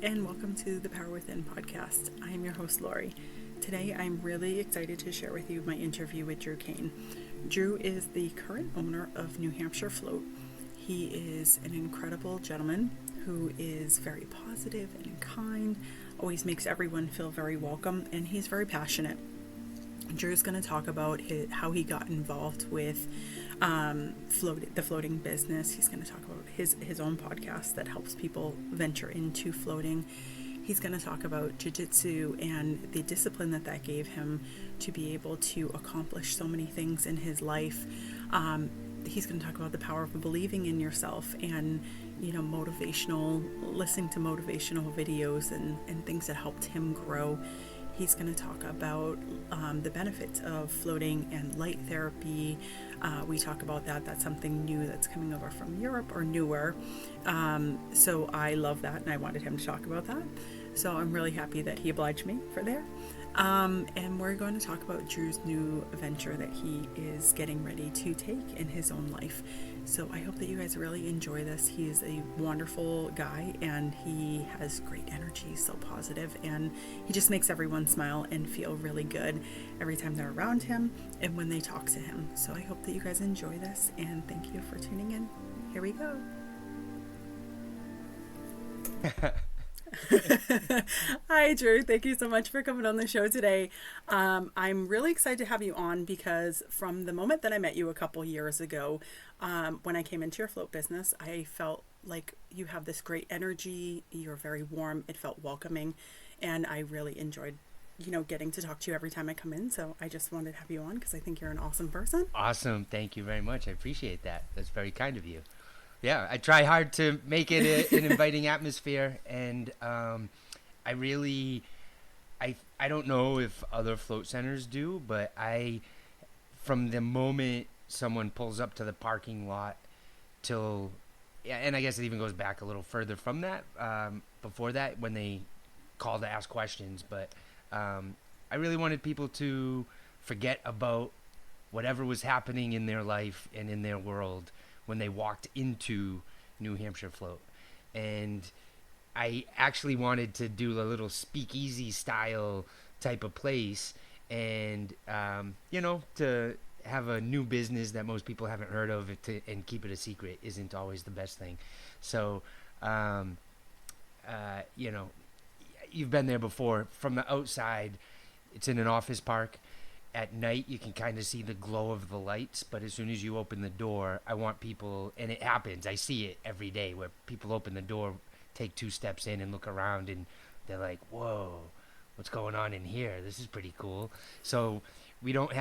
and welcome to the Power Within podcast. I am your host, Laurie. Today, I'm really excited to share with you my interview with Drew Kane. Drew is the current owner of New Hampshire Float. He is an incredible gentleman who is very positive and kind, always makes everyone feel very welcome, and he's very passionate. Drew's going to talk about how he got involved with the floating business. He's going to talk about his own podcast that helps people venture into floating. He's going to talk about jiu-jitsu and the discipline that gave him to be able to accomplish so many things in his life. He's going to talk about the power of believing in yourself and, listening to motivational videos and things that helped him grow. He's going to talk about the benefits of floating and light therapy. We talk about that. That's something new that's coming over from Europe or newer. So I love that, and I wanted him to talk about that. So I'm really happy that he obliged me for there. And we're going to talk about Drew's new venture that he is getting ready to take in his own life. So I hope that you guys really enjoy this. He is a wonderful guy, and he has great energy, so positive, and he just makes everyone smile and feel really good every time they're around him and when they talk to him. So I hope that you guys enjoy this, and thank you for tuning in. Here we go. Hi, Drew. Thank you so much for coming on the show today. I'm really excited to have you on because from the moment that I met you a couple years ago, when I came into your float business, I felt like you have this great energy. You're very warm. It felt welcoming, and I really enjoyed getting to talk to you every time I come in. So I just wanted to have you on because I think you're an awesome person. Awesome. Thank you very much. I appreciate that. That's very kind of you. Yeah, I try hard to make it an inviting atmosphere, and I don't know if other float centers do, but from the moment someone pulls up to the parking lot till, and I guess it even goes back a little further from that, before that, when they call to ask questions, but I really wanted people to forget about whatever was happening in their life and in their world when they walked into New Hampshire Float. And I actually wanted to do a little speakeasy style type of place, and to have a new business that most people haven't heard of and keep it a secret isn't always the best thing. So you've been there before. From the outside, it's in an office park. At night, you can kind of see the glow of the lights, but as soon as you open the door, I want people, and it happens, I see it every day, where people open the door, take 2 steps in and look around, and they're like, whoa, what's going on in here? This is pretty cool. So we don't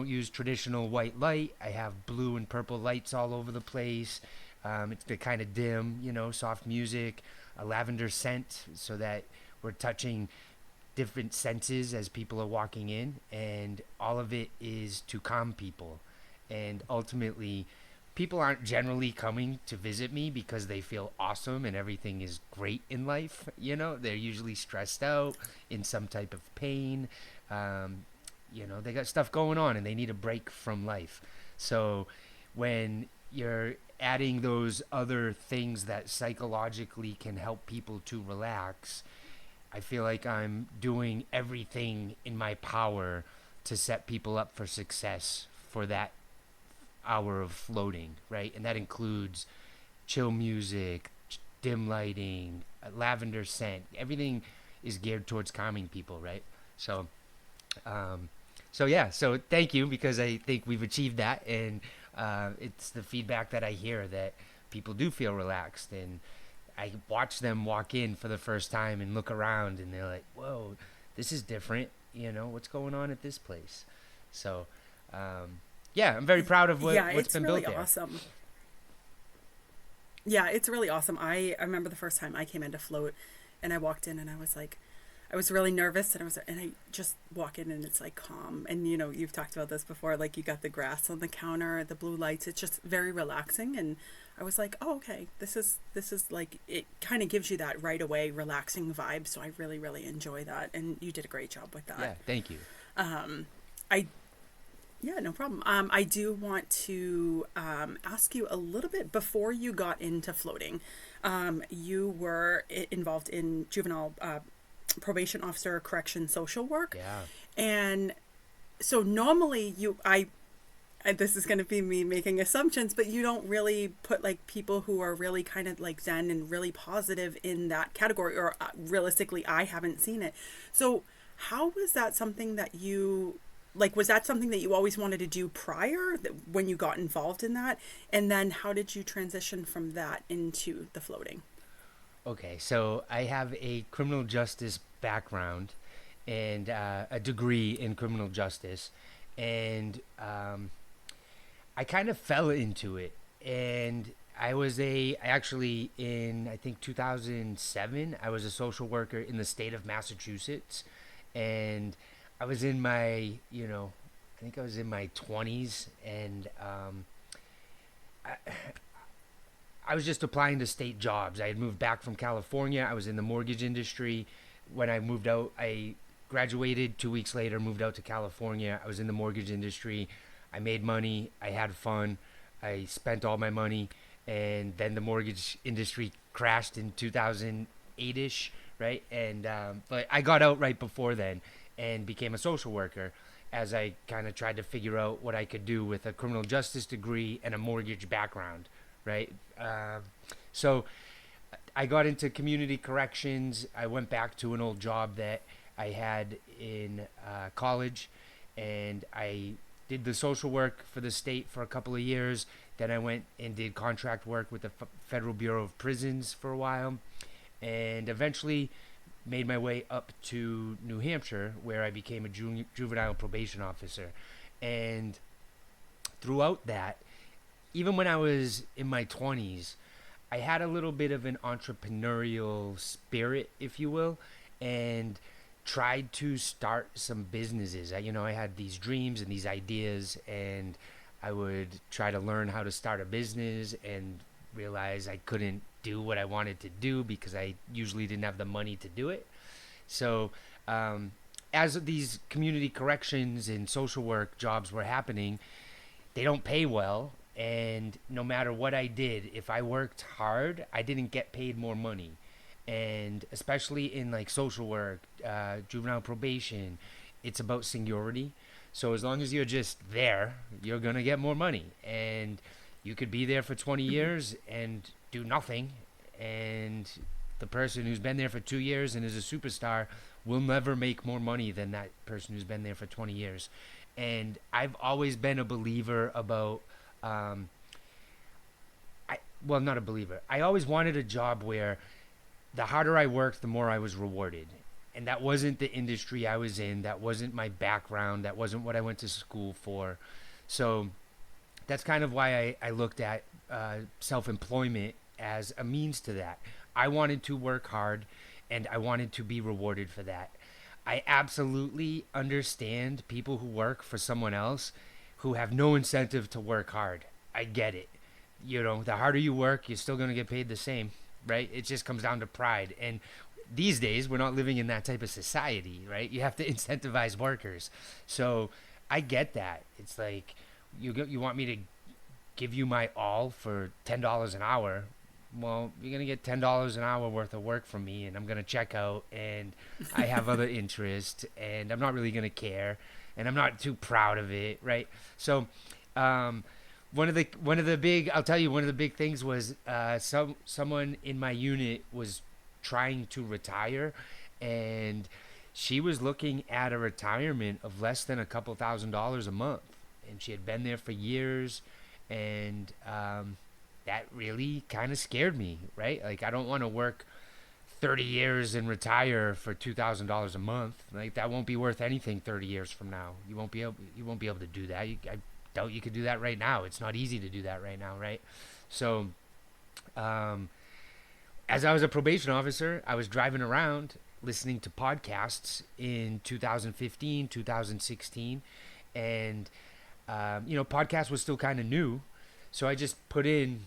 use traditional white light. I have blue and purple lights all over the place. They're kind of dim, soft music, a lavender scent, so that we're touching different senses as people are walking in, and all of it is to calm people. And ultimately, people aren't generally coming to visit me because they feel awesome and everything is great in life. They're usually stressed out, in some type of pain. They got stuff going on and they need a break from life. So when you're adding those other things that psychologically can help people to relax, I feel like I'm doing everything in my power to set people up for success for that hour of floating, right? And that includes chill music, dim lighting, lavender scent. Everything is geared towards calming people, right? So thank you, because I think we've achieved that, and it's the feedback that I hear, that people do feel relaxed, and I watch them walk in for the first time and look around, and they're like, whoa, this is different. What's going on at this place? So, I'm very proud of what's been built there. Awesome. Yeah, it's really awesome. I remember the first time I came into Float, and I walked in and I was really nervous, and I just walk in and it's like calm. And you've talked about this before, like you got the grass on the counter, the blue lights. It's just very relaxing, and I was like, oh, okay, this is like, it kind of gives you that right away relaxing vibe. So I really, really enjoy that, and you did a great job with that. Yeah, thank you. Yeah, no problem. I do want to ask you a little bit before you got into floating. You were involved in juvenile probation officer correction social work, Yeah. and so normally this is going to be me making assumptions, but you don't really put like people who are really kind of like zen and really positive in that category, or realistically, I haven't seen it. So, how was that something that you like? Was that something that you always wanted to do prior when you got involved in that? And then how did you transition from that into the floating? Okay, so I have a criminal justice background and a degree in criminal justice, and I kind of fell into it. And I actually, in I think 2007, I was a social worker in the state of Massachusetts, and I was in my, I think I was in my 20s, and I was just applying to state jobs. I had moved back from California. I was in the mortgage industry. When I moved out, I graduated 2 weeks later, moved out to California. I was in the mortgage industry. I made money. I had fun. I spent all my money. And then the mortgage industry crashed in 2008 ish, right? And, but I got out right before then and became a social worker as I kind of tried to figure out what I could do with a criminal justice degree and a mortgage background, right? So I got into community corrections. I went back to an old job that I had in college, and I did the social work for the state for a couple of years. Then I went and did contract work with the Federal Bureau of Prisons for a while, and eventually made my way up to New Hampshire, where I became a juvenile probation officer. And throughout that, even when I was in my 20s, I had a little bit of an entrepreneurial spirit, if you will, and tried to start some businesses. I had these dreams and these ideas, and I would try to learn how to start a business and realize I couldn't do what I wanted to do because I usually didn't have the money to do it. So, as these community corrections and social work jobs were happening, they don't pay well, and no matter what I did, if I worked hard, I didn't get paid more money. And especially in like social work, juvenile probation, it's about seniority. So as long as you're just there, you're gonna get more money. And you could be there for 20 Mm-hmm. years and do nothing, and the person who's been there for 2 years and is a superstar will never make more money than that person who's been there for 20 years. And I've always been a believer about, um, well, not a believer. I always wanted a job where the harder I worked, the more I was rewarded. And that wasn't the industry I was in. That wasn't my background. That wasn't what I went to school for. So that's kind of why I looked at self employment as a means to that. I wanted to work hard, and I wanted to be rewarded for that. I absolutely understand people who work for someone else who have no incentive to work hard. I get it. The harder you work, you're still going to get paid the same, right? It just comes down to pride. And these days, we're not living in that type of society, right? You have to incentivize workers. So I get that. It's like you want me to give you my all for $10 an hour. Well, you're going to get $10 an hour worth of work from me, and I'm going to check out, and I have other interests, and I'm not really going to care, and I'm not too proud of it, right? So, I'll tell you, one of the big things was someone in my unit was trying to retire, and she was looking at a retirement of less than a couple $1,000s a month, and she had been there for years, and that really kind of scared me, right? Like, I don't want to work 30 years and retire for $2,000 a month. Like, that won't be worth anything 30 years from now. You won't be able to do that. I doubt you could do that right now. It's not easy to do that right now, right? So, as I was a probation officer, I was driving around listening to podcasts in 2015, 2016, and podcast was still kind of new, so I just put in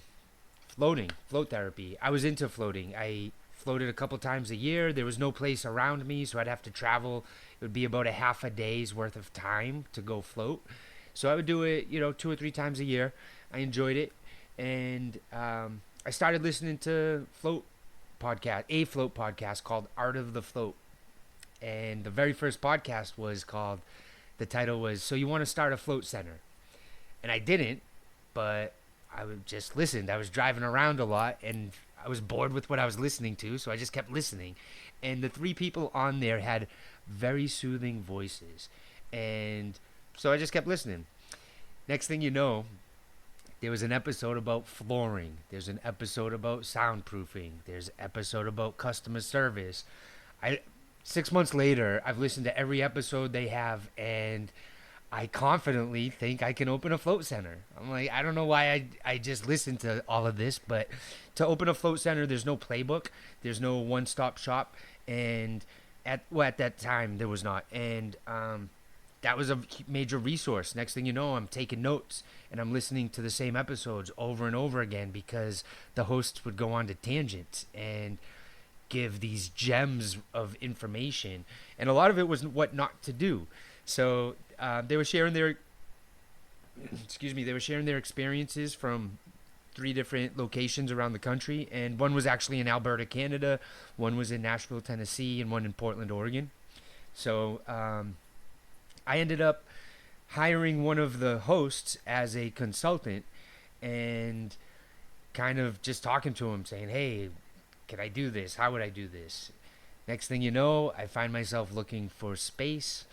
float therapy. I was into floating. I floated a couple times a year. There was no place around me, so I'd have to travel. It would be about a half a day's worth of time to go float. So I would do it, 2 or 3 times a year. I enjoyed it, and I started listening to a float podcast called Art of the Float. And the very first podcast was called, the title was "So You Want to Start a Float Center?" And I didn't, but I would just listened. I was driving around a lot, and I was bored with what I was listening to, so I just kept listening. And the three people on there had very soothing voices, and so I just kept listening. Next thing you know, there was an episode about flooring. There's an episode about soundproofing. There's an episode about customer service. I 6 months later, I've listened to every episode they have, and I confidently think I can open a float center. I'm like, I don't know why I just listened to all of this, but to open a float center, there's no playbook, there's no one-stop shop, and at that time there was not, and that was a major resource. Next thing you know, I'm taking notes and I'm listening to the same episodes over and over again because the hosts would go on to tangents and give these gems of information, and a lot of it was what not to do. So they were sharing their they were sharing their experiences from 3 different locations around the country, and one was actually in Alberta, Canada, one was in Nashville, Tennessee, and one in Portland, Oregon. So I ended up hiring one of the hosts as a consultant and kind of just talking to him, saying, "Hey, can I do this? How would I do this?" Next thing you know, I find myself looking for space,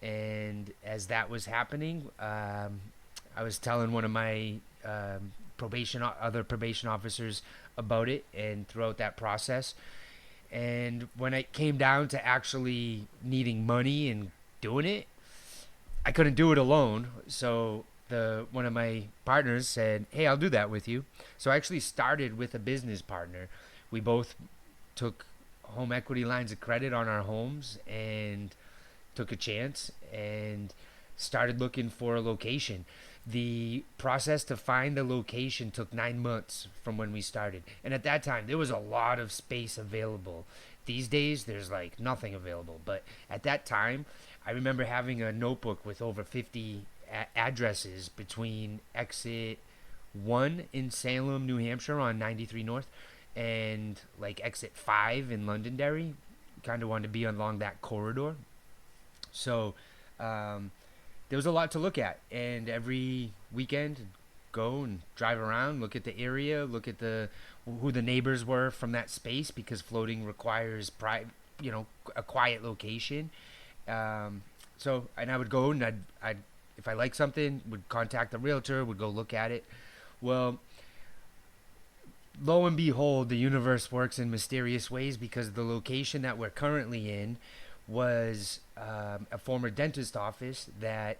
and as that was happening, I was telling one of my other probation officers about it, and throughout that process, and when it came down to actually needing money and doing it, I couldn't do it alone. So one of my partners said, "Hey, I'll do that with you." So I actually started with a business partner. We both took home equity lines of credit on our homes and took a chance and started looking for a location. The process to find a location took 9 months from when we started. And at that time, there was a lot of space available. These days, there's like nothing available. But at that time, I remember having a notebook with over 50 addresses between exit 1 in Salem, New Hampshire on 93 North, and like exit 5 in Londonderry. Kind of wanted to be along that corridor. So there was a lot to look at, and every weekend go and drive around, look at the area, look at who the neighbors were from that space, because floating requires a quiet location. And I would go and I'd if I liked something, would contact the realtor, would go look at it. Well, lo and behold, the universe works in mysterious ways, because the location that we're currently in was a former dentist office that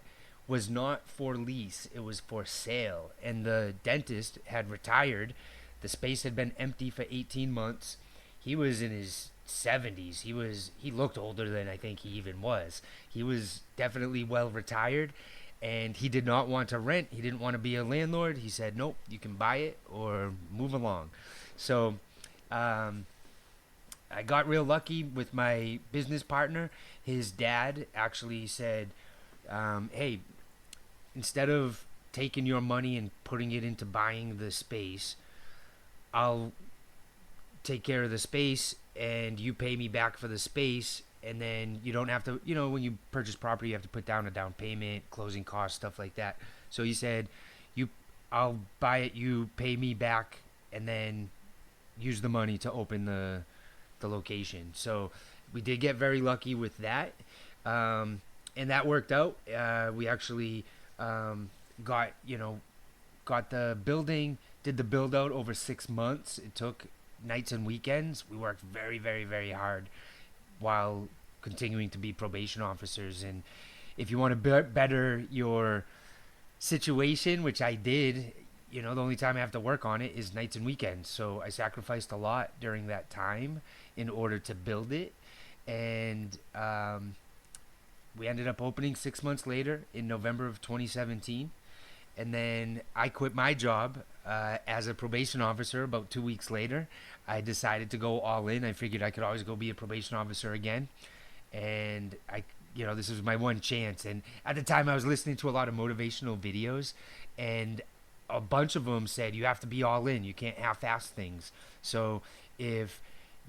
was not for lease, it was for sale, and the dentist had retired. The space had been empty for 18 months. He was in his 70s. He looked older than I think he even was. He was definitely well retired, and he did not want to rent. He didn't want to be a landlord. He said, "Nope, you can buy it or move along." So I got real lucky with my business partner. His dad actually said, "Hey, instead of taking your money and putting it into buying the space, I'll take care of the space and you pay me back for the space, and then you don't have to, when you purchase property, you have to put down a down payment, closing costs, stuff like that." So he said, I'll buy it, you pay me back, and then use the money to open the location." So we did get very lucky with that, and that worked out. We actually got the building, did the build out over 6 months. It took nights and weekends. We worked very, very, very hard while continuing to be probation officers. And if you want to better your situation, which I did, the only time I have to work on it is nights and weekends. So I sacrificed a lot during that time in order to build it. And we ended up opening 6 months later in November of 2017. And then I quit my job as a probation officer about 2 weeks later. I decided to go all in. I figured I could always go be a probation officer again. And I this was my one chance. And at the time, I was listening to a lot of motivational videos, and a bunch of them said you have to be all in. You can't half-ass things. So if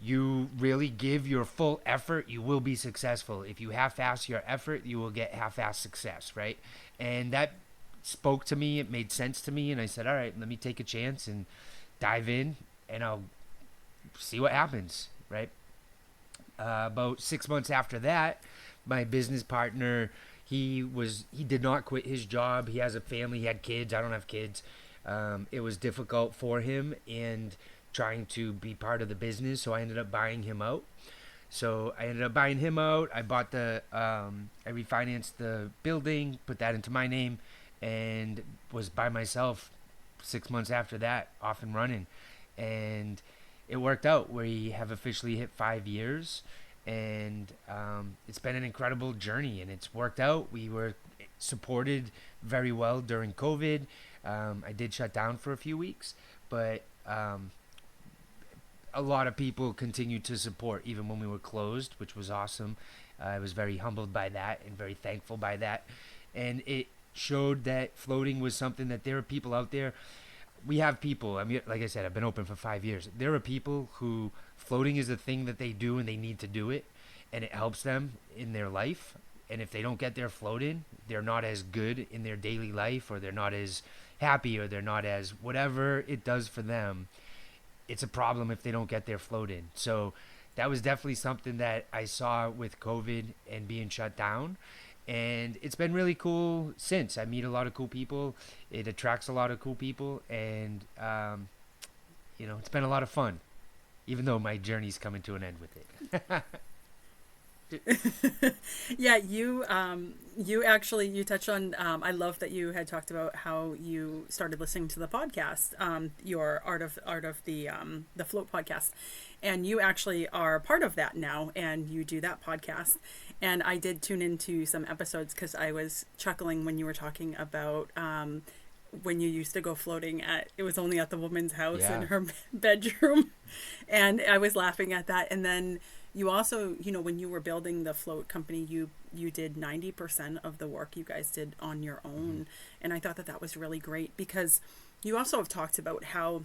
you really give your full effort, you will be successful. If you half-ass your effort, you will get half-ass success, right? And that spoke to me. It made sense to me, and I said, all right, let me take a chance and dive in, and I'll see what happens, right? About 6 months after that, my business partner, he did not quit his job. He has a family. He had kids. I don't have kids. It was difficult for him and trying to be part of the business, so I ended up buying him out. I bought I refinanced the building, put that into my name, and was by myself 6 months after that, off and running. And it worked out. We have officially hit 5 years, and it's been an incredible journey, and it's worked out. We were supported very well during COVID. I did shut down for a few weeks, but a lot of people continued to support even when we were closed, which was awesome. I was very humbled by that and very thankful by that. And it showed that floating was something that there are people out there. We have people, I mean, like I said, I've been open for 5 years. There are people who floating is a thing that they do and they need to do it, and it helps them in their life. And if they don't get their floating, they're not as good in their daily life, or they're not as happy, or they're not as whatever it does for them. It's a problem if they don't get their float in. So that was definitely something that I saw with COVID and being shut down. And it's been really cool since. I meet a lot of cool people. It attracts a lot of cool people. And, it's been a lot of fun, even though my journey's coming to an end with it. Yeah, you touched on, I love that you had talked about how you started listening to the podcast, your art of the float podcast, and you actually are part of that now, and you do that podcast. And I did tune into some episodes because I was chuckling when you were talking about when you used to go floating it was only at the woman's house in her bedroom, and I was laughing at that. And then you also, when you were building the float company, you did 90% of the work you guys did on your own. And I thought that was really great, because you also have talked about how,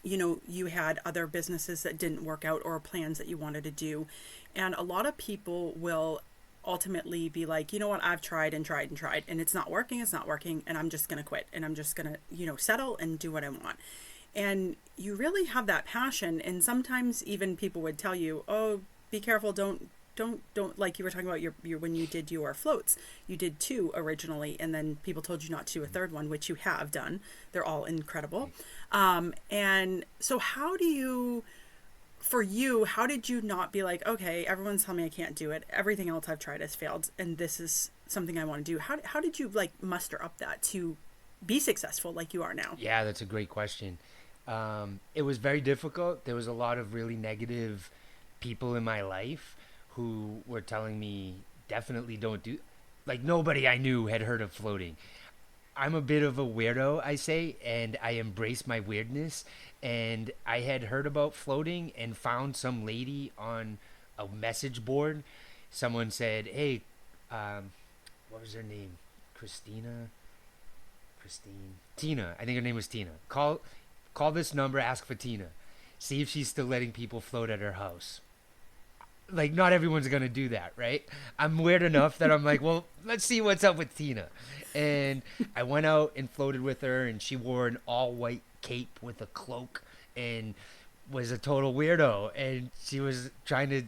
you had other businesses that didn't work out, or plans that you wanted to do. And a lot of people will ultimately be like, you know what, I've tried and tried and tried, and it's not working, and I'm just going to quit, and I'm just going to, settle and do what I want. And you really have that passion. And sometimes even people would tell you, oh, be careful. Don't, like you were talking about your when you did your floats, you did 2 originally, and then people told you not to do a 3rd one, which you have done. They're all incredible. And so how did you not be like, okay, everyone's telling me I can't do it, everything else I've tried has failed, and this is something I want to do? How did you muster up that to be successful like you are now? Yeah, that's a great question. It was very difficult. There was a lot of really negative people in my life who were telling me definitely don't do. Like, nobody I knew had heard of floating. I'm a bit of a weirdo, I say, and I embrace my weirdness. And I had heard about floating and found some lady on a message board. Someone said, hey, what was her name? Tina. I think her name was Tina. Call this number, ask for Tina. See if she's still letting people float at her house. Like, not everyone's going to do that, right? I'm weird enough that I'm like, well, let's see what's up with Tina. And I went out and floated with her, and she wore an all-white cape with a cloak and was a total weirdo. And she was trying to,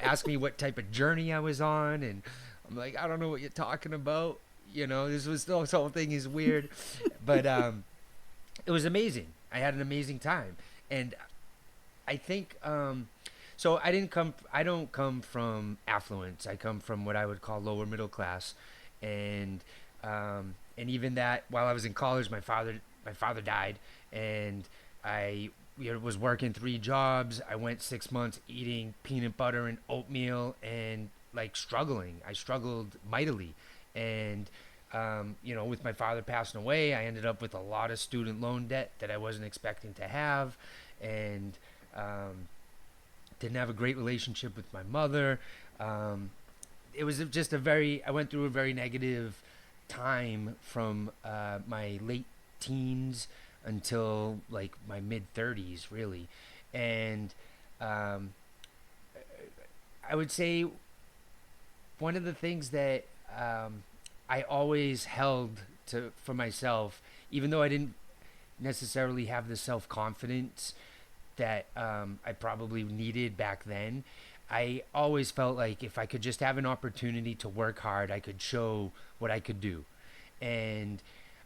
ask me what type of journey I was on. And I'm like, I don't know what you're talking about. This whole thing is weird. But it was amazing. I had an amazing time. And I think, so I don't come from affluence. I come from what I would call lower middle class. And even that, while I was in college, my father died, and I was working 3 jobs. I went 6 months eating peanut butter and oatmeal and struggling. I struggled mightily. And, with my father passing away, I ended up with a lot of student loan debt that I wasn't expecting to have, and didn't have a great relationship with my mother. it was just I went through a very negative time from my late teens until like my mid 30s, really. And um, I would say one of the things that I always held to for myself, even though I didn't necessarily have the self confidence that I probably needed back then, I always felt like if I could just have an opportunity to work hard, I could show what I could do. And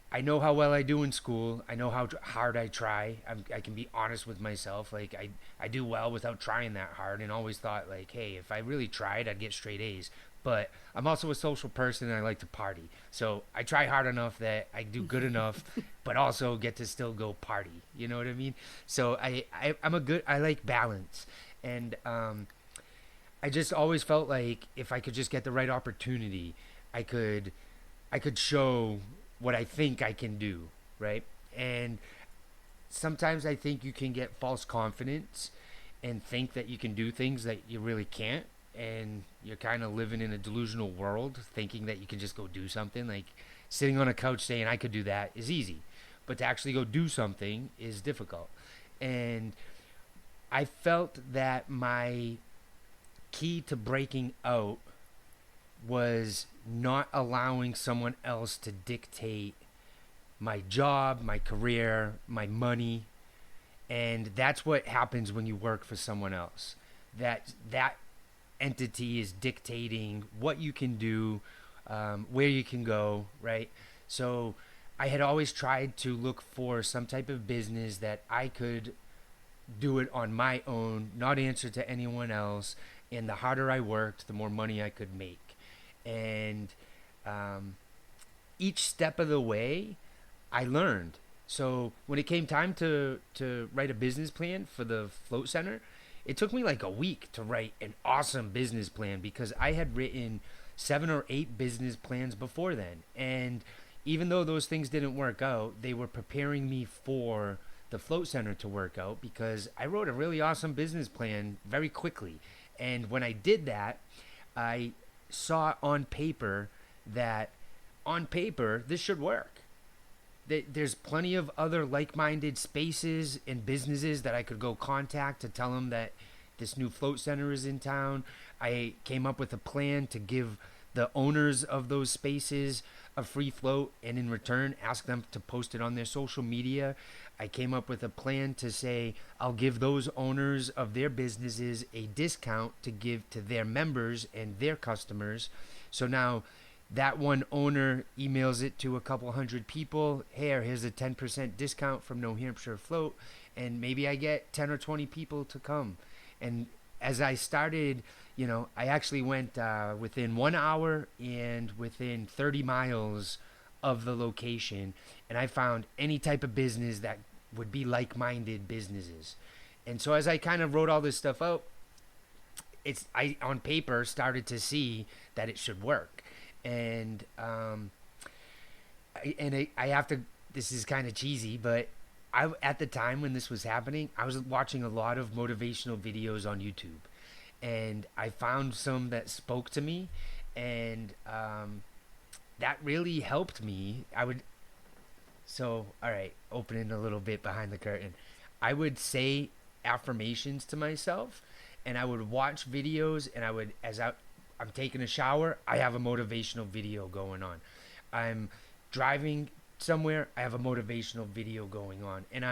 I know how well I do in school. I know how hard I try. I can be honest with myself. Like I do well without trying that hard, and always thought like, hey, if I really tried, I'd get straight A's. But I'm also a social person and I like to party. So I try hard enough that I do good enough, but also get to still go party. You know what I mean? So I like balance. And I just always felt like if I could just get the right opportunity, I could I could show what I think I can do, right? And sometimes I think you can get false confidence and think that you can do things that you really can't, and you're kind of living in a delusional world thinking that you can just go do something. Like sitting on a couch saying I could do that is easy, but to actually go do something is difficult. And I felt that my key to breaking out was not allowing someone else to dictate my job, my career, my money. And that's what happens when you work for someone else. That entity is dictating what you can do, where you can go, right? So I had always tried to look for some type of business that I could do it on my own, not answer to anyone else. And the harder I worked, the more money I could make. And each step of the way, I learned. So when it came time to write a business plan for the float center, it took me like a week to write an awesome business plan because I had written 7 or 8 business plans before then. And even though those things didn't work out, they were preparing me for the float center to work out because I wrote a really awesome business plan very quickly. And when I did that, I saw on paper that on paper this should work. There's plenty of other like-minded spaces and businesses that I could go contact to tell them that this new float center is in town. I came up with a plan to give the owners of those spaces a free float and in return ask them to post it on their social media. I came up with a plan to say I'll give those owners of their businesses a discount to give to their members and their customers. So now that one owner emails it to a couple hundred people. Here's a 10% discount from New Hampshire Float. And maybe I get 10 or 20 people to come. And as I started, I actually went within 1 hour and within 30 miles of the location. And I found any type of business that would be like-minded businesses. And so as I kind of wrote all this stuff out, I on paper started to see that it should work. And I have to. This is kind of cheesy, but at the time when this was happening, I was watching a lot of motivational videos on YouTube, and I found some that spoke to me, and that really helped me. All right, opening a little bit behind the curtain. I would say affirmations to myself, and I would watch videos, and I'm taking a shower, I have a motivational video going on. I'm driving somewhere, I have a motivational video going on. And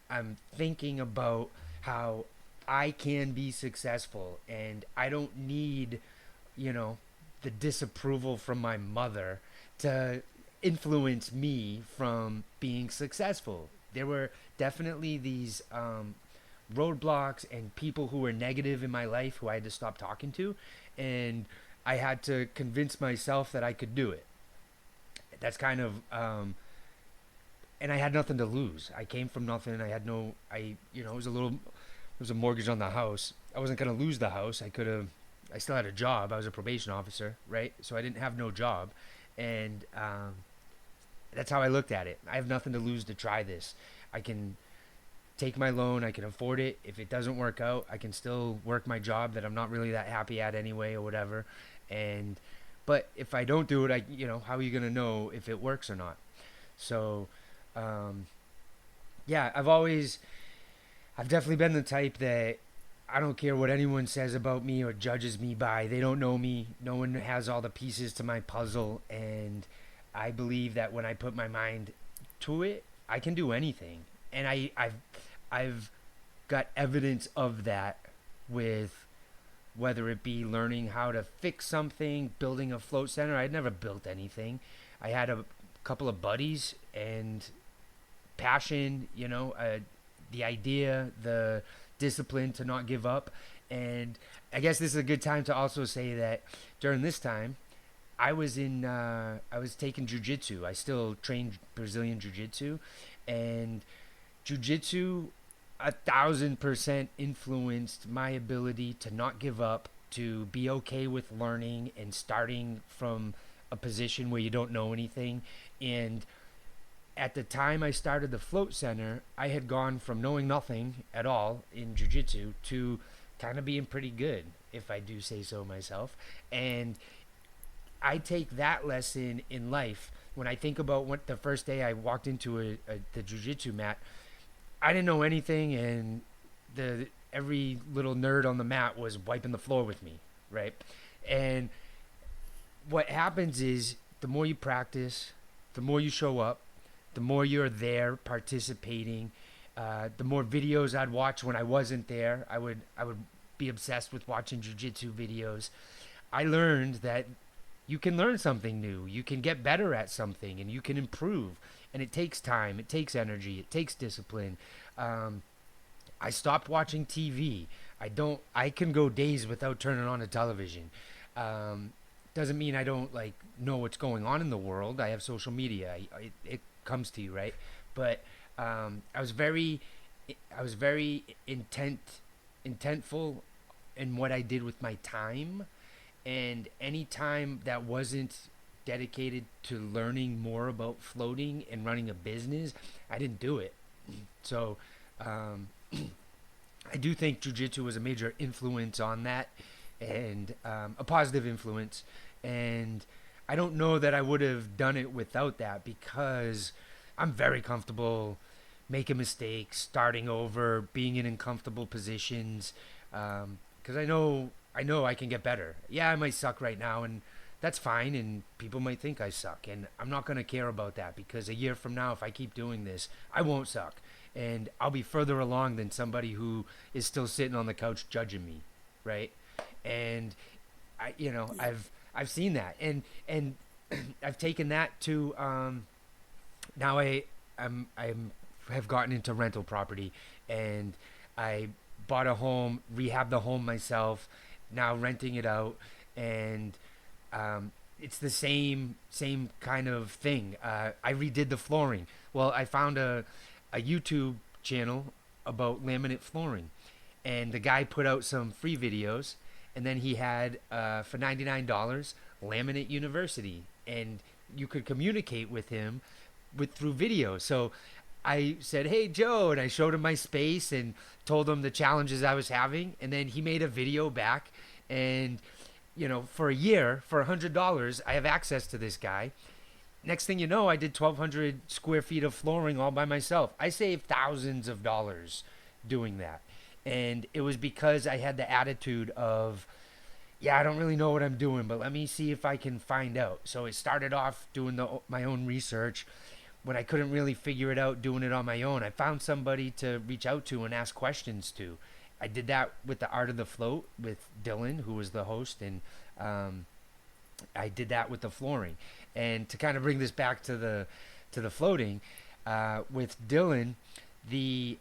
I'm thinking about how I can be successful and I don't need, the disapproval from my mother to influence me from being successful. There were definitely these roadblocks and people who were negative in my life who I had to stop talking to, and I had to convince myself that I could do it. That's kind of and I had nothing to lose. I came from nothing. I had no it was a mortgage on the house. I wasn't going to lose the house. I still had a job. I was a probation officer, right? So I didn't have no job, and that's how I looked at it. I have nothing to lose to try this. I can take my loan, I can afford it. If it doesn't work out, I can still work my job that I'm not really that happy at anyway or whatever. And but if I don't do it, how are you gonna know if it works or not? So, um, yeah, I've definitely been the type that I don't care what anyone says about me or judges me by. They don't know me. No one has all the pieces to my puzzle, and I believe that when I put my mind to it, I can do anything. And I've got evidence of that with whether it be learning how to fix something, building a float center. I'd never built anything. I had a couple of buddies and passion, the idea, the discipline to not give up. And I guess this is a good time to also say that during this time, I was taking jujitsu. I still train Brazilian jiu-jitsu, and jiu-jitsu 1,000% influenced my ability to not give up, to be okay with learning and starting from a position where you don't know anything. And at the time I started the float center, I had gone from knowing nothing at all in jiu-jitsu to kind of being pretty good, if I do say so myself. And I take that lesson in life when I think about what the first day I walked into the jiu-jitsu mat. I didn't know anything, and the every little nerd on the mat was wiping the floor with me, right? And what happens is the more you practice, the more you show up, the more you're there participating, the more videos I'd watch when I wasn't there. I would be obsessed with watching jiu-jitsu videos. I learned that you can learn something new, you can get better at something, and you can improve. And it takes time, it takes energy, it takes discipline. Um, I stopped watching TV. I can go days without turning on a television. Um, doesn't mean I don't like know what's going on in the world. I have social media. It comes to you, right? But I was very intentful in what I did with my time, and any time that wasn't dedicated to learning more about floating and running a business, I didn't do it. So, um, I do think jujitsu was a major influence on that, and a positive influence. And I don't know that I would have done it without that, because I'm very comfortable making mistakes, starting over, being in uncomfortable positions, because I know I can get better. Yeah, I might suck right now, and that's fine, and people might think I suck, and I'm not going to care about that, because a year from now, if I keep doing this, I won't suck, and I'll be further along than somebody who is still sitting on the couch judging me, right? And I, Yeah. I've seen that, and I've taken that to now I'm have gotten into rental property, and I bought a home, rehabbed the home myself, now renting it out, and it's the same kind of thing. I redid the flooring. Well, I found a YouTube channel about laminate flooring, and the guy put out some free videos, and then he had for $99 Laminate University, and you could communicate with him through video. So I said, "Hey Joe," and I showed him my space and told him the challenges I was having, and then he made a video back, and for a year, for $100, I have access to this guy. Next thing you know, I did 1,200 square feet of flooring all by myself. I saved thousands of dollars doing that, and it was because I had the attitude of, yeah, I don't really know what I'm doing, but let me see if I can find out. So it started off doing my own research. When I couldn't really figure it out, doing it on my own, I found somebody to reach out to and ask questions to. I did that with the Art of the Float with Dylan, who was the host, and um, I did that with the flooring. And to kind of bring this back to the floating, with Dylan, the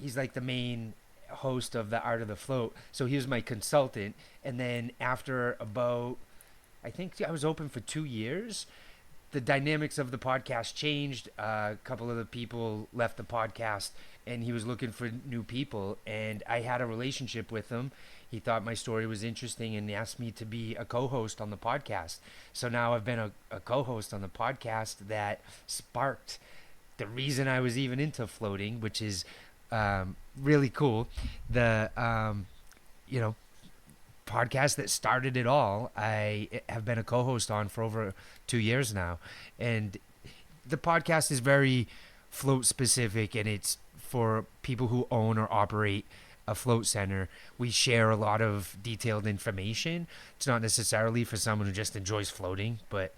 he's like the main host of the Art of the Float. So he was my consultant, and then after about, I think I was open for 2 years, the dynamics of the podcast changed. A couple of the people left the podcast, and he was looking for new people. And I had a relationship with him. He thought my story was interesting and asked me to be a co-host on the podcast. So now I've been a co-host on the podcast that sparked the reason I was even into floating, which is really cool. The you know podcast that started it all, I have been a co-host on for over 2 years now. And the podcast is very float specific, and it's for people who own or operate a float center. We share a lot of detailed information. It's not necessarily for someone who just enjoys floating, but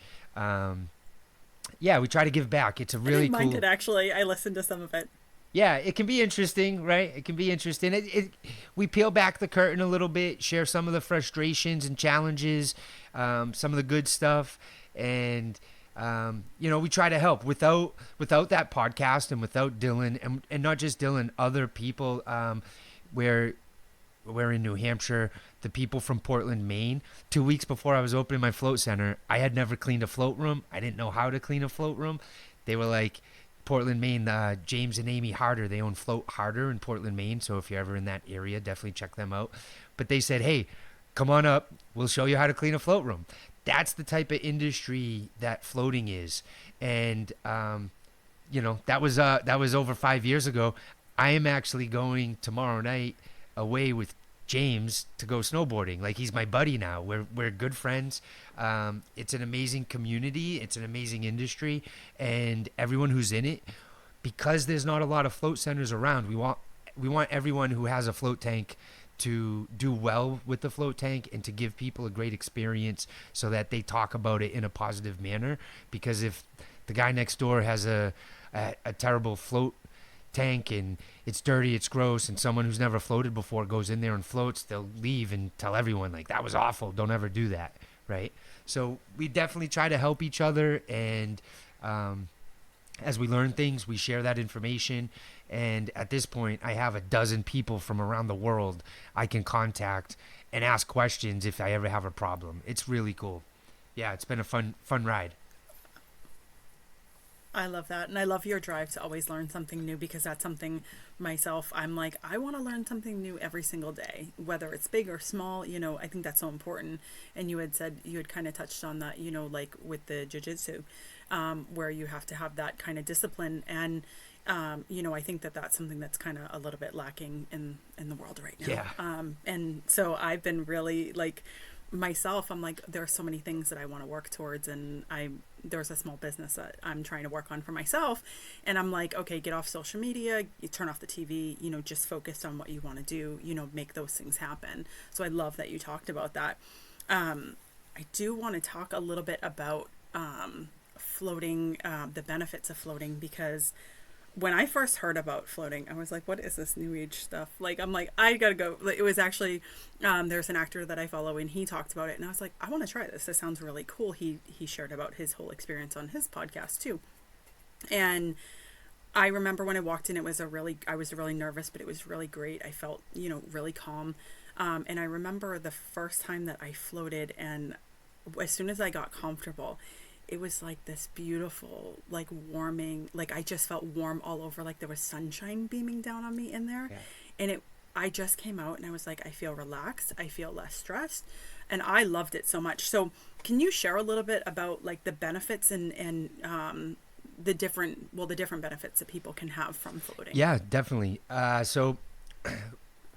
yeah, we try to give back. It's a I really didn't mind cool. it, actually. I listened to some of it. Yeah, it can be interesting, right? It can be interesting. We peel back the curtain a little bit, share some of the frustrations and challenges, some of the good stuff, and we try to help. Without that podcast and without Dylan, and not just Dylan, other people. We're in New Hampshire. The people from Portland, Maine. 2 weeks before I was opening my float center, I had never cleaned a float room. I didn't know how to clean a float room. They were like, Portland, Maine, James and Amy Harder. They own Float Harder in Portland, Maine. So if you're ever in that area, definitely check them out. But they said, hey, come on up. We'll show you how to clean a float room. That's the type of industry that floating is. And, that was over 5 years ago. I am actually going tomorrow night away with James to go snowboarding. Like, he's my buddy now. We're good friends. It's an amazing community. It's an amazing industry, and everyone who's in it, because there's not a lot of float centers around, we want everyone who has a float tank to do well with the float tank and to give people a great experience so that they talk about it in a positive manner. Because if the guy next door has a terrible float tank and it's dirty, it's gross, and someone who's never floated before goes in there and floats, they'll leave and tell everyone, like, that was awful, don't ever do that, right? So we definitely try to help each other, and as we learn things, we share that information. And at this point, I have a dozen people from around the world I can contact and ask questions if I ever have a problem. It's really cool. Yeah, it's been a fun ride. I love that. And I love your drive to always learn something new, because that's something myself, I'm like, I want to learn something new every single day, whether it's big or small. I think that's so important. And you had said, you had kind of touched on that, like with the jiu-jitsu, where you have to have that kind of discipline. And, I think that that's something that's kind of a little bit lacking in the world right now. Yeah. And so I've been really like, myself, I'm like, there are so many things that I want to work towards, and there's a small business that I'm trying to work on for myself, and I'm like, okay, get off social media, you turn off the TV, just focus on what you want to do, make those things happen. So I love that you talked about that. I do want to talk a little bit about floating, the benefits of floating, because when I first heard about floating, I was like, what is this new age stuff? Like, I'm like, I gotta go. It was actually, there's an actor that I follow, and he talked about it, and I was like, I want to try this. This sounds really cool. He shared about his whole experience on his podcast too. And I remember when I walked in, I was really nervous, but it was really great. I felt, really calm. And I remember the first time that I floated, and as soon as I got comfortable, it was like this beautiful, like warming, like I just felt warm all over, like there was sunshine beaming down on me in there. Yeah. And I just came out and I was like, I feel relaxed, I feel less stressed, and I loved it so much. So can you share a little bit about like the benefits and the different benefits that people can have from floating? Yeah, definitely. So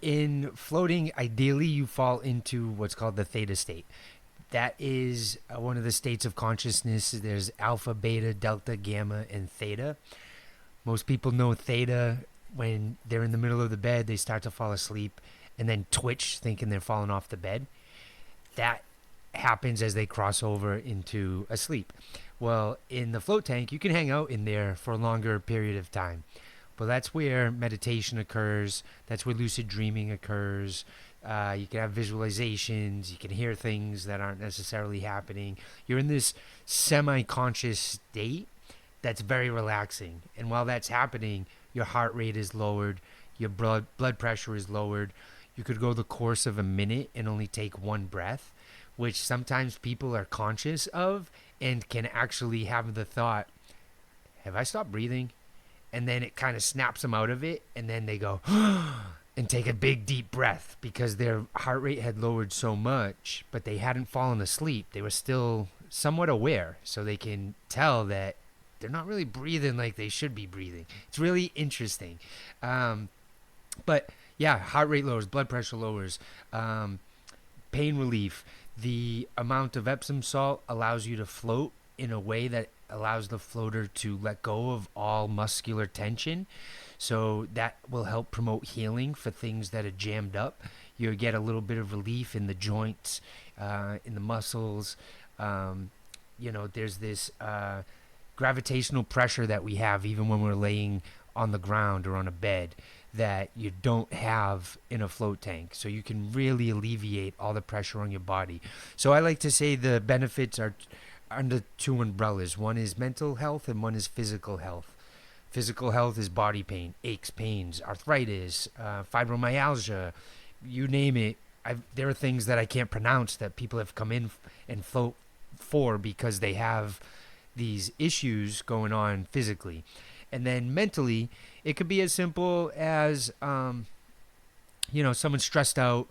in floating, ideally you fall into what's called the theta state. That is one of the states of consciousness. There's alpha, beta, delta, gamma, and theta. Most people know theta when they're in the middle of the bed, they start to fall asleep and then twitch, thinking they're falling off the bed. That happens as they cross over into a sleep. Well, in the float tank, you can hang out in there for a longer period of time. But that's where meditation occurs. That's where lucid dreaming occurs. You can have visualizations. You can hear things that aren't necessarily happening. You're in this semi-conscious state that's very relaxing. And while that's happening, your heart rate is lowered. Your blood pressure is lowered. You could go the course of a minute and only take one breath, which sometimes people are conscious of and can actually have the thought, have I stopped breathing? And then it kind of snaps them out of it, and then they go and take a big deep breath because their heart rate had lowered so much, but they hadn't fallen asleep. They were still somewhat aware, so they can tell that they're not really breathing like they should be breathing. It's really interesting. But yeah, heart rate lowers, blood pressure lowers, pain relief. The amount of Epsom salt allows you to float in a way that allows the floater to let go of all muscular tension. So that will help promote healing for things that are jammed up. You get a little bit of relief in the joints, in the muscles. There's this gravitational pressure that we have even when we're laying on the ground or on a bed that you don't have in a float tank. So you can really alleviate all the pressure on your body. So I like to say the benefits are under two umbrellas. One is mental health and one is physical health. Physical health is body pain, aches, pains, arthritis, fibromyalgia, you name it. There are things that I can't pronounce that people have come in and float for because they have these issues going on physically. And then mentally, it could be as simple as, someone's stressed out,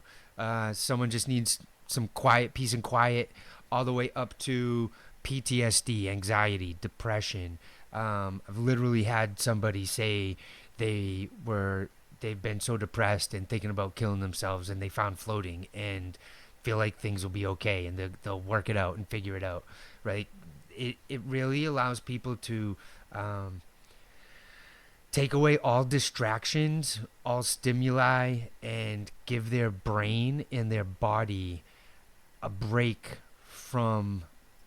someone just needs some quiet, peace and quiet, all the way up to PTSD, anxiety, depression. I've literally had somebody say they've been so depressed and thinking about killing themselves, and they found floating and feel like things will be okay, and they'll work it out and figure it out, right? It really allows people to take away all distractions, all stimuli, and give their brain and their body a break from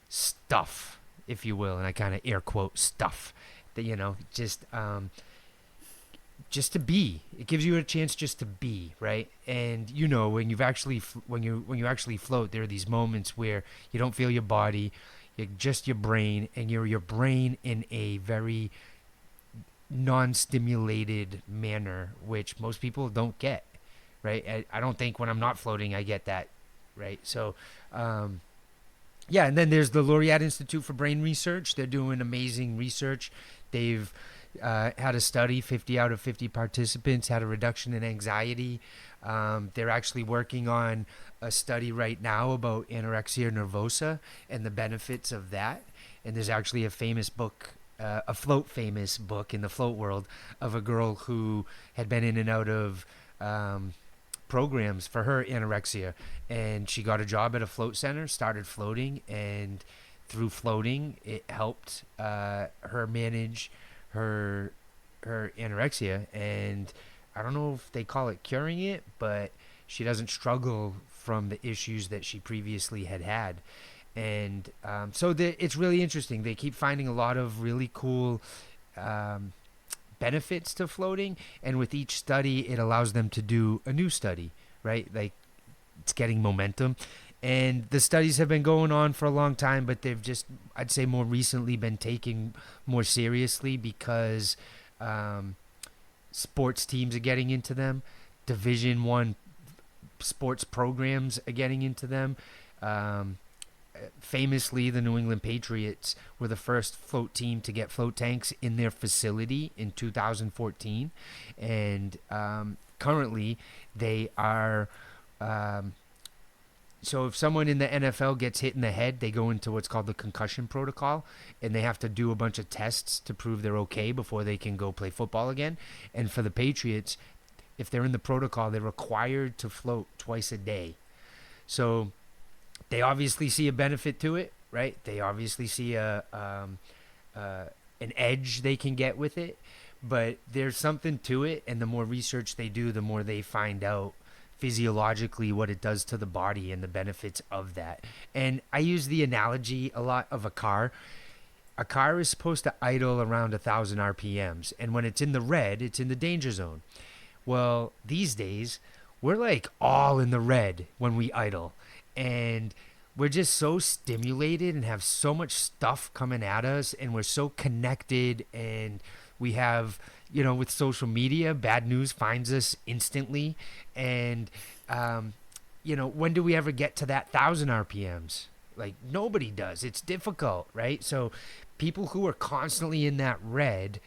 stuff, if you will, and I kind of air quote stuff, that just to be. It gives you a chance just to be, right? And when you actually float, there are these moments where you don't feel your body, you're just your brain, and you're your brain in a very non-stimulated manner, which most people don't get, right? I don't think when I'm not floating I get that, right? So and then there's the Laurie Institute for Brain Research. They're doing amazing research. They've had a study, 50 out of 50 participants had a reduction in anxiety. They're actually working on a study right now about anorexia nervosa and the benefits of that. And there's actually a famous book, famous book in the float world, of a girl who had been in and out of programs for her anorexia, and she got a job at a float center, started floating, and through floating it helped her manage her anorexia. And I don't know if they call it curing it, but she doesn't struggle from the issues that she previously had. And it's really interesting. They keep finding a lot of really cool benefits to floating, and with each study it allows them to do a new study, right? Like, it's getting momentum, and the studies have been going on for a long time, but they've just, I'd say, more recently been taken more seriously because sports teams are getting into them, Division I sports programs are getting into them. Famously, the New England Patriots were the first float team to get float tanks in their facility in 2014, and currently they are so if someone in the NFL gets hit in the head, they go into what's called the concussion protocol, and they have to do a bunch of tests to prove they're okay before they can go play football again. And for the Patriots, if they're in the protocol, they're required to float twice a day. So they obviously see a benefit to it, right? They obviously see an edge they can get with it, but there's something to it, and the more research they do, the more they find out physiologically what it does to the body and the benefits of that. And I use the analogy a lot of a car. A car is supposed to idle around 1,000 RPMs, and when it's in the red, it's in the danger zone. Well, these days, we're like all in the red when we idle. And we're just so stimulated and have so much stuff coming at us, and we're so connected, and we have, with social media, bad news finds us instantly. And, when do we ever get to that 1,000 RPMs? Like, nobody does. It's difficult, right? So people who are constantly in that red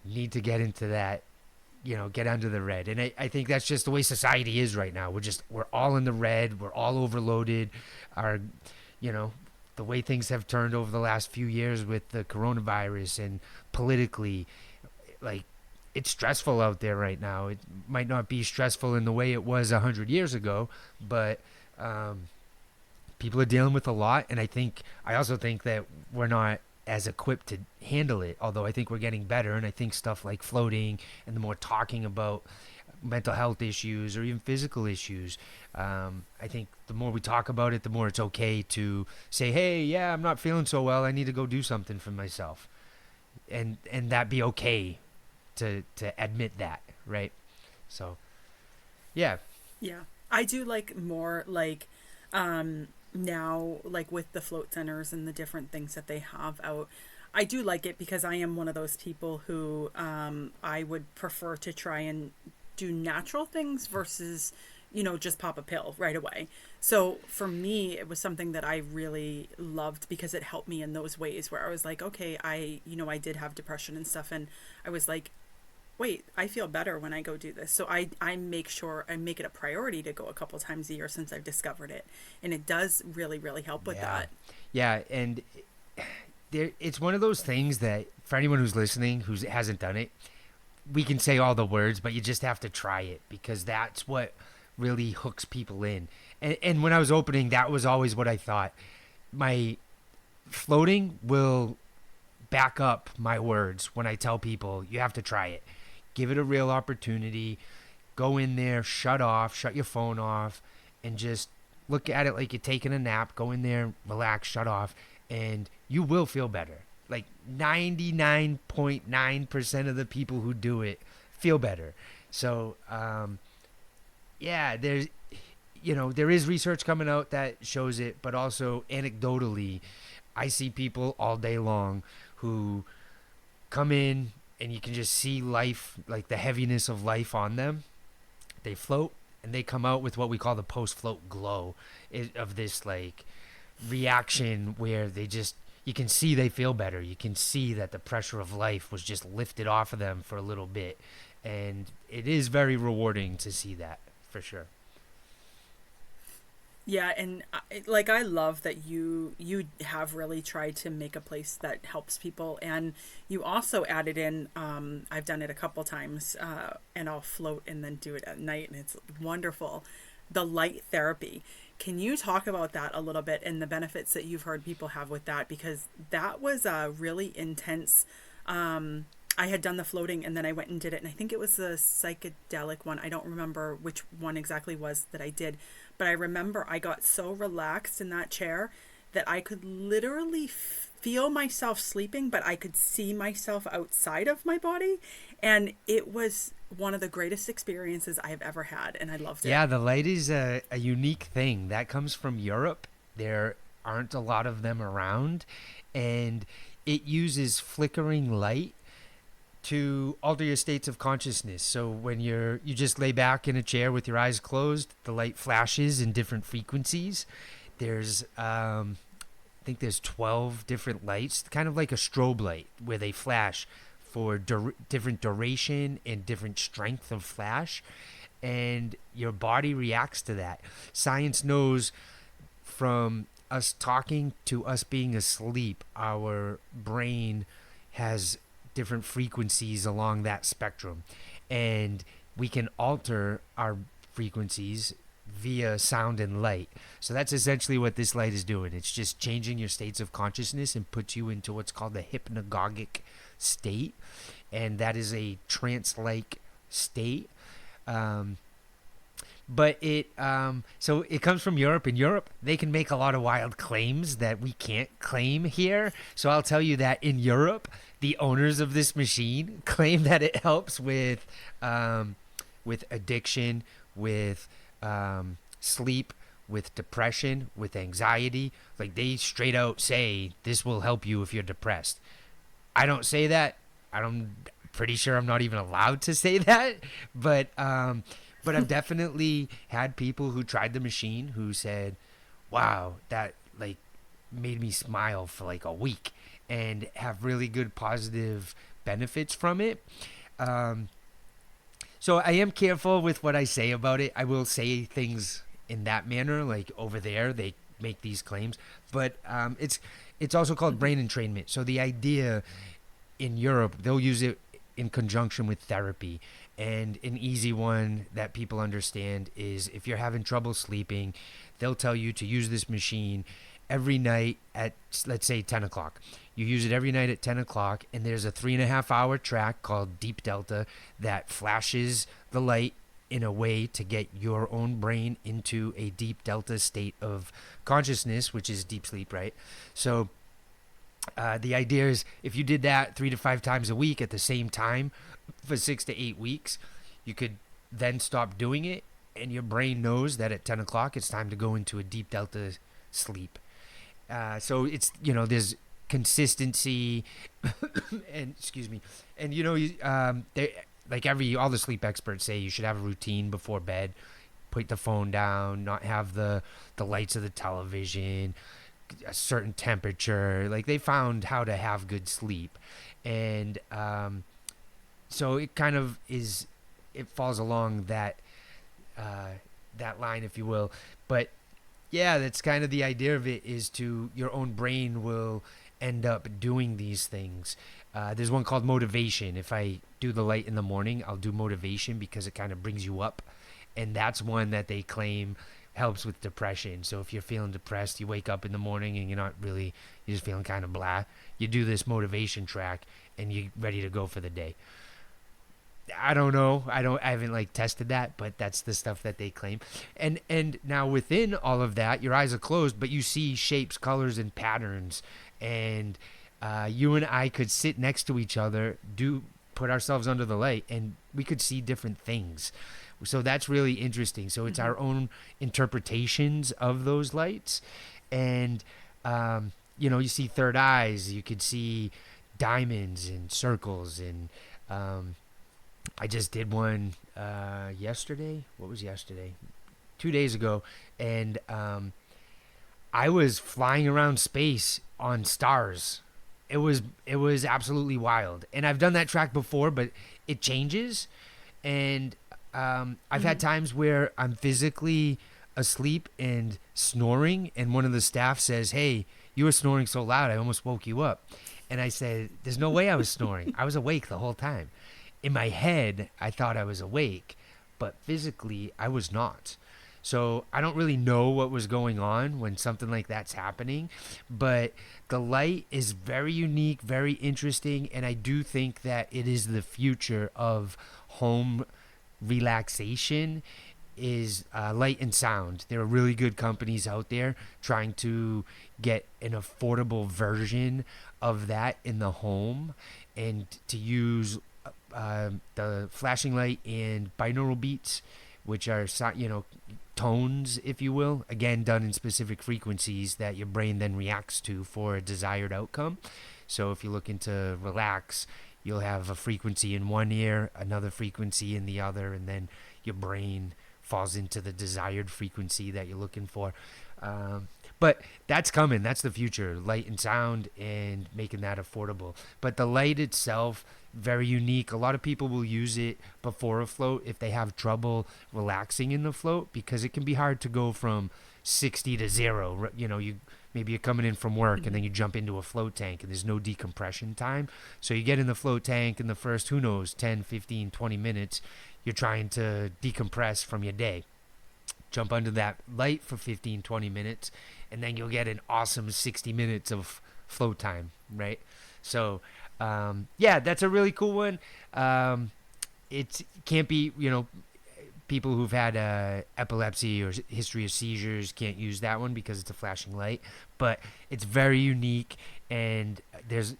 need to get into that, get under the red. And I think that's just the way society is right now. We're all in the red. We're all overloaded. The way things have turned over the last few years with the coronavirus and politically, like, it's stressful out there right now. It might not be stressful in the way it was 100 years ago, but People are dealing with a lot, and I also think that we're not as equipped to handle it. Although I think we're getting better, and I think stuff like floating and the more talking about mental health issues or even physical issues, I think the more we talk about it, the more it's okay to say, "Hey, yeah, I'm not feeling so well. I need to go do something for myself," and that be okay to admit that, right? So yeah, Yeah. I do like more like now like with the float centers and the different things that they have out. I do like it because I am one of those people who I would prefer to try and do natural things versus, just pop a pill right away. So for me, it was something that I really loved because it helped me in those ways where I was like, okay, I did have depression and stuff. And I was like, wait, I feel better when I go do this. So I make sure I make it a priority to go a couple times a year since I've discovered it. And it does really, really help with yeah, that. yeah, and it's one of those things that for anyone who's listening who hasn't done it, we can say all the words, but you just have to try it because that's what really hooks people in. And when I was opening, that was always what I thought. My floating will back up my words when I tell people you have to try it. Give it a real opportunity. Go in there, shut your phone off, and just look at it like you're taking a nap. Go in there, relax, shut off, and you will feel better. Like 99.9% of the people who do it feel better. So, yeah, there is research coming out that shows it, but also anecdotally, I see people all day long who come in and you can just see life, like the heaviness of life on them. They float and they come out with what we call the post-float glow of this like reaction where you can see they feel better. You can see that the pressure of life was just lifted off of them for a little bit. And it is very rewarding to see that, for sure. Yeah, and like I love that you have really tried to make a place that helps people, and you also added in. I've done it a couple times, and I'll float and then do it at night, and it's wonderful. The light therapy. Can you talk about that a little bit and the benefits that you've heard people have with that? Because that was a really intense. I had done the floating and then I went and did it, and I think it was the psychedelic one. I don't remember which one exactly was that I did, but I remember I got so relaxed in that chair that I could literally feel myself sleeping, but I could see myself outside of my body, and it was one of the greatest experiences I have ever had, and I loved it. Yeah, the light is a unique thing. That comes from Europe. There aren't a lot of them around, and it uses flickering light to alter your states of consciousness. So when you just lay back in a chair with your eyes closed, the light flashes in different frequencies. There's I think there's 12 different lights, kind of like a strobe light where they flash for different duration and different strength of flash, and your body reacts to that. Science knows from us talking to us being asleep, our brain has different frequencies along that spectrum, and we can alter our frequencies via sound and light. So that's essentially what this light is doing. It's just changing your states of consciousness and puts you into what's called the hypnagogic state, and that is a trance-like state. But so it comes from Europe. In Europe, they can make a lot of wild claims that we can't claim here. So I'll tell you that in Europe, the owners of this machine claim that it helps with addiction, with sleep, with depression, with anxiety. Like they straight out say this will help you if you're depressed. I don't say that. I'm pretty sure I'm not even allowed to say that, but I've definitely had people who tried the machine who said, wow, that like made me smile for like a week and have really good positive benefits from it. So I am careful with what I say about it. I will say things in that manner, like over there, they make these claims, but it's also called brain entrainment. So the idea in Europe, they'll use it in conjunction with therapy. And an easy one that people understand is if you're having trouble sleeping, they'll tell you to use this machine every night at, let's say, 10 o'clock. You use it every night at 10 o'clock, and there's a 3.5 hour track called Deep Delta that flashes the light in a way to get your own brain into a deep delta state of consciousness, which is deep sleep, right? So the idea is if you did that 3 to 5 times a week at the same time for 6 to 8 weeks, you could then stop doing it, and your brain knows that at 10 o'clock it's time to go into a deep delta sleep. So it's, there's consistency and excuse me, and they like all the sleep experts say you should have a routine before bed, put the phone down, not have the lights of the television, a certain temperature. Like they found how to have good sleep, and so it kind of is, it falls along that line, if you will. But yeah, that's kind of the idea of it, is to your own brain will end up doing these things. There's one called motivation. If I do the light in the morning, I'll do motivation because it kind of brings you up. And that's one that they claim helps with depression. So if you're feeling depressed, you wake up in the morning and you're just feeling kind of blah. You do this motivation track and you're ready to go for the day. I don't know. I haven't like tested that, but that's the stuff that they claim. And now within all of that, your eyes are closed, but you see shapes, colors, and patterns. And you and I could sit next to each other, put ourselves under the light, and we could see different things. So that's really interesting. So it's our own interpretations of those lights. And, you see third eyes. You could see diamonds and circles. And I just did one yesterday. What was yesterday? 2 days ago. And I was flying around space on stars. It was absolutely wild. And I've done that track before, but it changes. And I've had times where I'm physically asleep and snoring, and one of the staff says, "Hey, you were snoring so loud, I almost woke you up." And I said, "There's no way I was snoring. I was awake the whole time." In my head, I thought I was awake, but physically, I was not. So I don't really know what was going on when something like that's happening, but the light is very unique, very interesting, and I do think that it is the future of home relaxation, is light and sound. There are really good companies out there trying to get an affordable version of that in the home, and to use the flashing light and binaural beats, which are tones, if you will, again done in specific frequencies that your brain then reacts to for a desired outcome. So if you're looking to relax, you'll have a frequency in one ear, another frequency in the other, and then your brain falls into the desired frequency that you're looking for. But that's coming. That's the future, light and sound, and making that affordable. But the light itself, very unique. A lot of people will use it before a float if they have trouble relaxing in the float, because it can be hard to go from 60 to 0. Maybe you're coming in from work and then you jump into a float tank and there's no decompression time. So you get in the float tank in the first, 10, 15, 20 minutes, you're trying to decompress from your day. Jump under that light for 15, 20 minutes, and then you'll get an awesome 60 minutes of float time, right? So, that's a really cool one. It can't be, people who've had epilepsy or history of seizures can't use that one because it's a flashing light, but it's very unique, and there's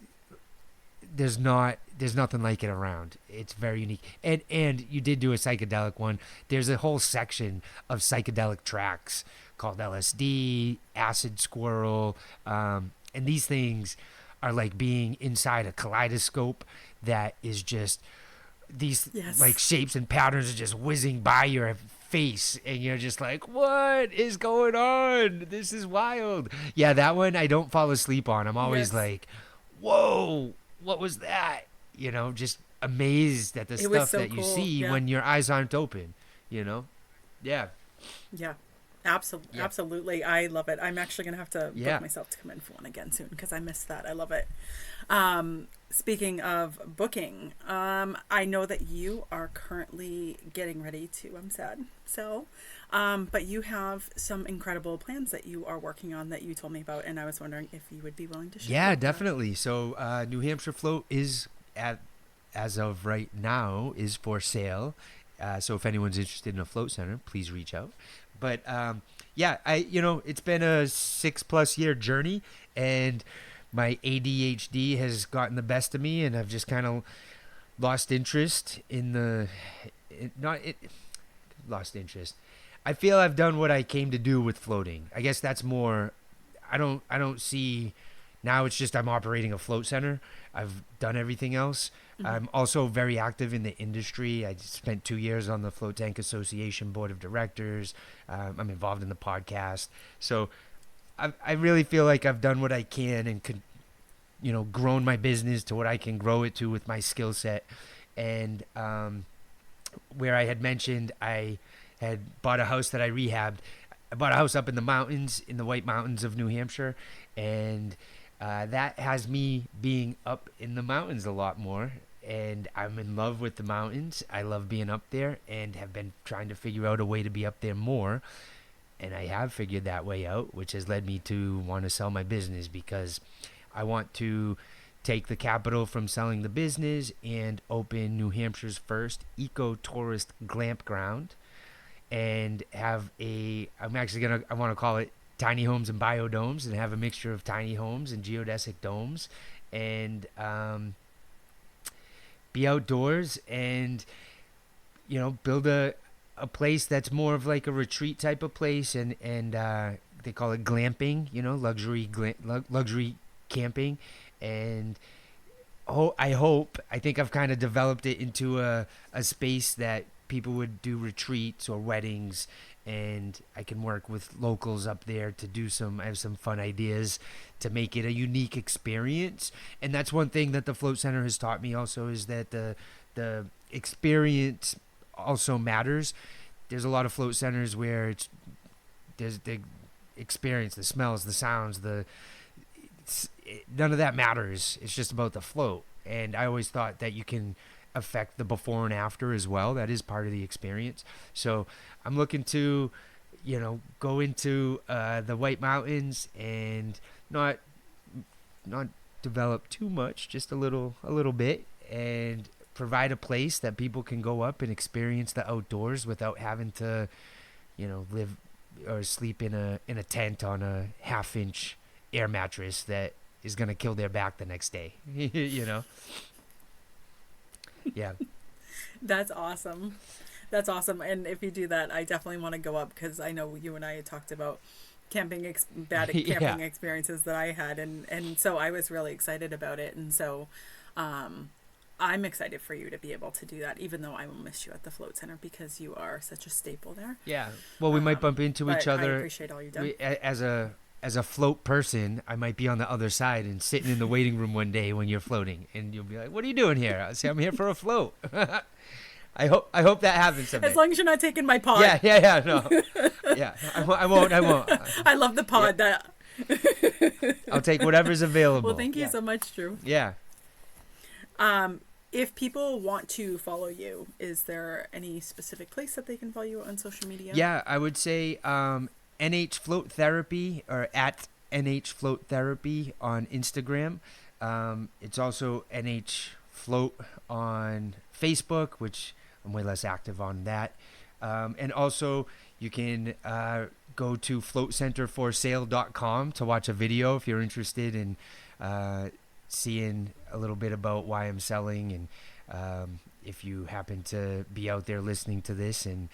nothing like it around. It's very unique. And you did do a psychedelic one. There's a whole section of psychedelic tracks called LSD, Acid Squirrel, and these things are like being inside a kaleidoscope that is just these like shapes and patterns are just whizzing by your face, and you're just like, what is going on? This is wild. Yeah, that one I don't fall asleep on. I'm always like, whoa, what was that? Just amazed at the stuff that you see when your eyes aren't open, Yeah. Yeah. Absolutely, Yeah. absolutely. I love it. I'm actually gonna have to book Yeah. myself to come in for one again soon because I missed that. I love it. Speaking of booking, I know that you are currently getting ready to. I'm sad. So, but you have some incredible plans that you are working on that you told me about, and I was wondering if you would be willing to share Yeah, about that. definitely. So, New Hampshire Float is at as of right now is for sale. So if anyone's interested in a float center, please reach out. But yeah, it's been a 6+ year journey, and my ADHD has gotten the best of me, and I've just kind of lost interest in the not it lost interest. I feel I've done what I came to do with floating. I guess that's more. I don't see now. It's just I'm operating a float center. I've done everything else. Mm-hmm. I'm also very active in the industry. I spent 2 years on the Float Tank Association board of directors. I'm involved in the podcast. So I really feel like I've done what I can and could, grown my business to what I can grow it to with my skill set. And where I had mentioned I had bought a house that I rehabbed. I bought a house up in the mountains, in the White Mountains of New Hampshire, and that has me being up in the mountains a lot more. And I'm in love with the mountains. I love being up there and have been trying to figure out a way to be up there more. And I have figured that way out, which has led me to want to sell my business because I want to take the capital from selling the business and open New Hampshire's first eco-tourist glamp ground and have I want to call it tiny homes and biodomes and have a mixture of tiny homes and geodesic domes and be outdoors and, build a place that's more of like a retreat type of place and they call it glamping, luxury camping. And I think I've kind of developed it into a space that people would do retreats or weddings, and I can work with locals up there to do I have some fun ideas to make it a unique experience. And that's one thing that the Float Center has taught me also is that the experience also matters. There's a lot of float centers where there's the experience, the smells, the sounds, none of that matters. It's just about the float. And I always thought that you can affect the before and after as well. That is part of the experience. So I'm looking to, go into the White Mountains and not develop too much, just a little bit, and provide a place that people can go up and experience the outdoors without having to, live or sleep in a tent on a 1/2 inch air mattress that is gonna kill their back the next day. Yeah. That's awesome. That's awesome. And if you do that, I definitely want to go up because I know you and I had talked about bad Yeah. camping experiences that I had, and so I was really excited about it, and so I'm excited for you to be able to do that, even though I will miss you at the float center because you are such a staple there. Yeah. Well, we might bump into each But I other. appreciate all you've done. As a float person, I might be on the other side and sitting in the waiting room one day when you're floating, and you'll be like, "What are you doing here?" I say, "I'm here for a float." I hope that happens someday. As long as you're not taking my pod. Yeah. No. Yeah. I won't. I love the pod. Yeah. That. I'll take whatever's available. Well, thank you Yeah. so much, Drew. Yeah. If people want to follow you, is there any specific place that they can follow you on social media? Yeah, I would say NH Float Therapy or at NH Float Therapy on Instagram. It's also NH Float on Facebook, which I'm way less active on that. And also, you can go to floatcenterforsale.com to watch a video if you're interested in seeing a little bit about why I'm selling. And if you happen to be out there listening to this and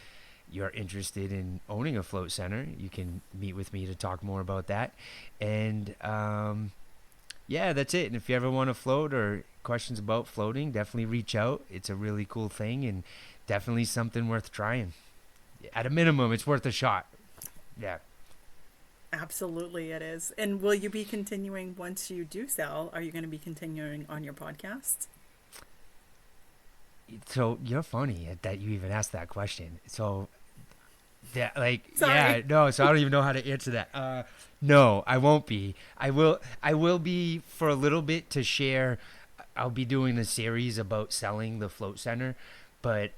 you're interested in owning a float center, you can meet with me to talk more about that. And yeah, that's it. And if you ever want to float or questions about floating, definitely reach out. It's a really cool thing and definitely something worth trying. At a minimum, it's worth a shot. Yeah. Absolutely, it is. And will you be continuing once you do sell? Are you going to be continuing on your podcast? So you're funny that you even asked that question. So That, like, Sorry. yeah, no. So I don't even know how to answer that. No, I won't be. I will. I will be for a little bit to share. I'll be doing a series about selling the float center, but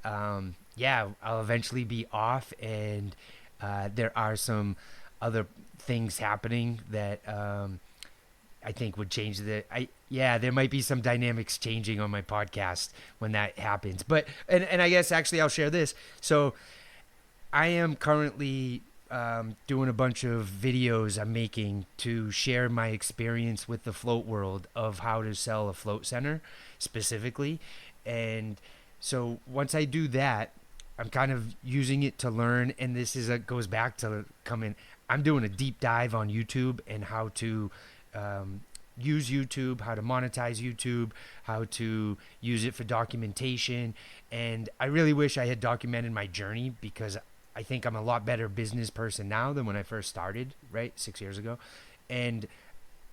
yeah, I'll eventually be off, and there are some other things happening that I think would change the. Yeah, there might be some dynamics changing on my podcast when that happens. But and I guess actually I'll share this. So I am currently doing a bunch of videos I'm making to share my experience with the float world of how to sell a float center specifically. And so once I do that, I'm kind of using it to learn. And this is goes back to coming. I'm doing a deep dive on YouTube and how to use YouTube, how to monetize YouTube, how to use it for documentation. And I really wish I had documented my journey because I think I'm a lot better business person now than when I first started, right? 6 years ago. And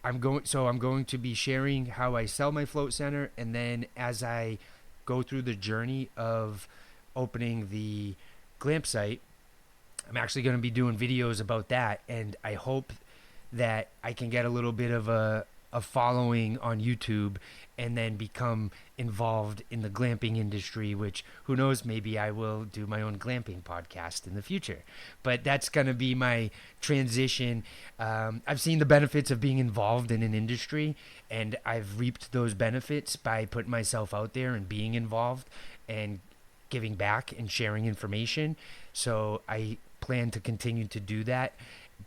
I'm going to be sharing how I sell my float center. And then as I go through the journey of opening the glamp site, I'm actually going to be doing videos about that. And I hope that I can get a little bit of a following on YouTube and then become involved in the glamping industry, which who knows, maybe I will do my own glamping podcast in the future. But that's going to be my transition. I've seen the benefits of being involved in an industry, and I've reaped those benefits by putting myself out there and being involved and giving back and sharing information. So I plan to continue to do that.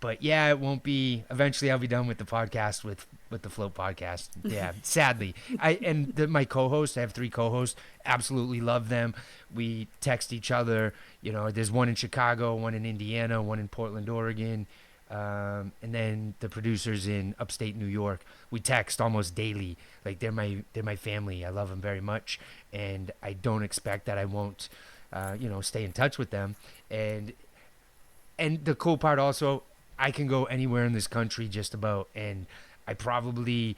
But yeah, it won't be. Eventually, I'll be done with the podcast with the Float podcast. Yeah, sadly, my co-hosts. I have 3 co-hosts. Absolutely love them. We text each other. You know, there's one in Chicago, one in Indiana, one in Portland, Oregon, and then the producers in upstate New York. We text almost daily. Like they're my family. I love them very much, and I don't expect that I won't, stay in touch with them. And the cool part also, I can go anywhere in this country just about, and I probably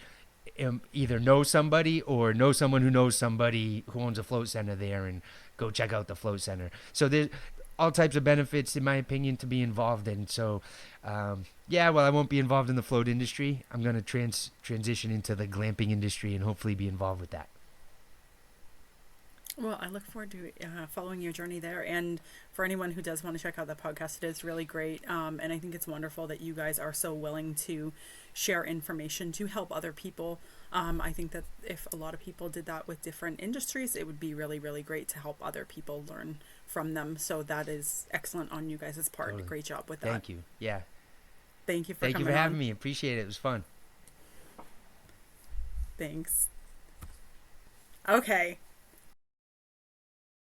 either know somebody or know someone who knows somebody who owns a float center there, and go check out the float center. So there's all types of benefits, in my opinion, to be involved in. So, well, I won't be involved in the float industry. I'm going to transition into the glamping industry and hopefully be involved with that. Well, I look forward to following your journey there. And for anyone who does want to check out the podcast, it is really great. And I think it's wonderful that you guys are so willing to share information to help other people. I think that if a lot of people did that with different industries, it would be really, really great to help other people learn from them. So that is excellent on you guys' part. Totally. Great job with that. Thank you. Yeah. Thank you for Thank coming you for having on. me. Appreciate it. It was fun. Thanks. Okay.